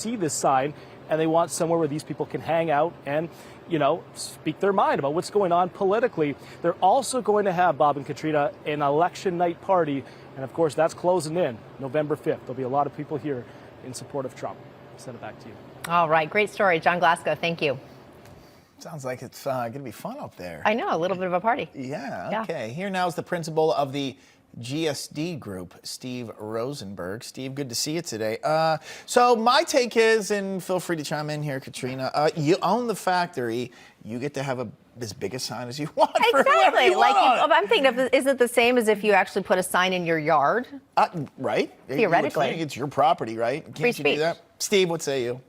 see this sign, and they want somewhere where these people can hang out and, speak their mind about what's going on politically. They're also going to have, Bob and Katrina, an election night party. And of course, that's closing in November 5th. There'll be a lot of people here in support of Trump. Send it back to you. All right. Great story. John Glasgow, thank you. Sounds like it's going to be fun up there. I know, a little bit of a party. Yeah, okay. Yeah. Here now is the principal of the GSD group, Steve Rosenberg. Steve, good to see you today. So my take is, and feel free to chime in here, Katrina, you own the factory. You get to have as big a sign as you want. Exactly. I'm thinking of, is it the same as if you actually put a sign in your yard? Right. Theoretically. It's your property, right? Can't Free you speech. do that? Steve, what say you?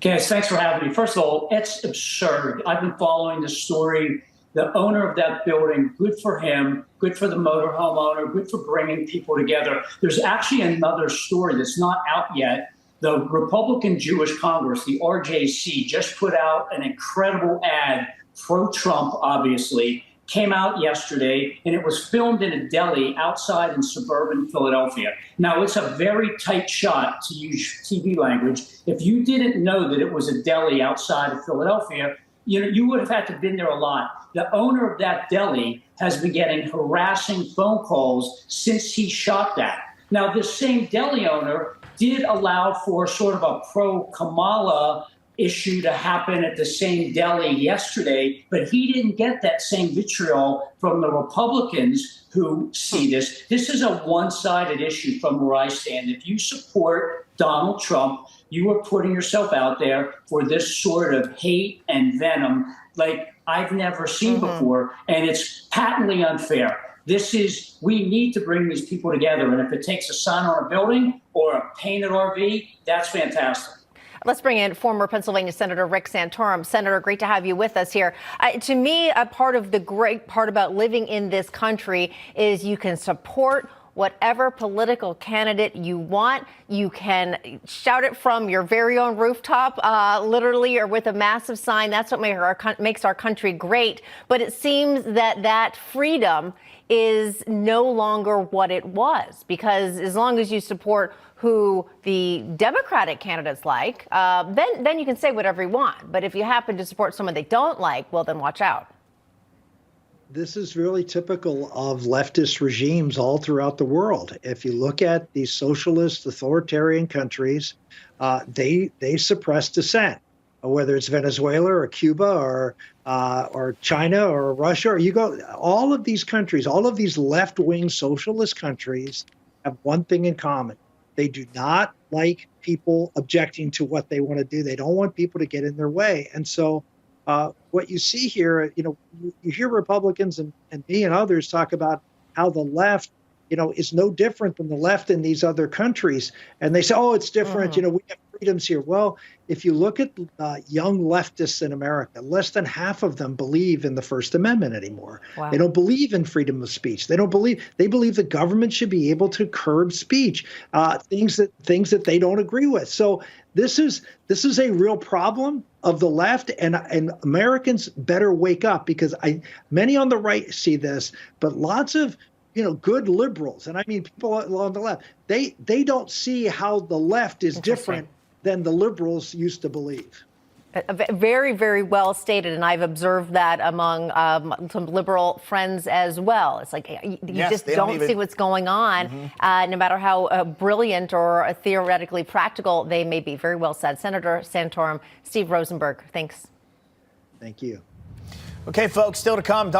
Guys, thanks for having me. First of all, it's absurd. I've been following this story. The owner of that building, good for him, good for the motorhome owner, good for bringing people together. There's actually another story that's not out yet. The Republican Jewish Congress, the RJC, just put out an incredible ad, pro-Trump, obviously, came out yesterday, and it was filmed in a deli outside in suburban Philadelphia. Now, it's a very tight shot, to use TV language. If you didn't know that it was a deli outside of Philadelphia, you would have had to have been there a lot. The owner of that deli has been getting harassing phone calls since he shot that. Now, this same deli owner did allow for sort of a pro-Kamala issue to happen at the same deli yesterday, but he didn't get that same vitriol from the Republicans who see this. This is a one-sided issue from where I stand. If you support Donald Trump, you are putting yourself out there for this sort of hate and venom like I've never seen before, and it's patently unfair. We need to bring these people together, and if it takes a sign on a building or a painted RV, that's fantastic. Let's bring in former Pennsylvania Senator Rick Santorum. Senator, great to have you with us here. To me, a part of the great part about living in this country is you can support whatever political candidate you want. You can shout it from your very own rooftop, literally, or with a massive sign. That's what makes our country great. But it seems that freedom is no longer what it was, because as long as you support who the Democratic candidates like, then you can say whatever you want. But if you happen to support someone they don't like, well, then watch out. This is really typical of leftist regimes all throughout the world. If you look at these socialist authoritarian countries, they suppress dissent, whether it's Venezuela or Cuba or China or Russia, or you go, all of these countries, all of these left-wing socialist countries have one thing in common. They do not like people objecting to what they want to do. They don't want people to get in their way. And so what you see here, you hear Republicans and me and others talk about how the left, is no different than the left in these other countries. And they say, oh, it's different. We have freedoms here. Well, if you look at young leftists in America, less than half of them believe in the First Amendment anymore. Wow. They don't believe in freedom of speech. They believe the government should be able to curb speech, things that they don't agree with. So this is a real problem of the left, and Americans better wake up, because many on the right see this, but lots of good liberals, and I mean people on the left, they don't see how the left is different than the liberals used to believe. Very, very well stated, and I've observed that among some liberal friends as well. It's like you just don't see what's going on, no matter how brilliant or theoretically practical they may be. Very well said. Senator Santorum, Steve Rosenberg, thanks. Thank you. Okay, folks, still to come.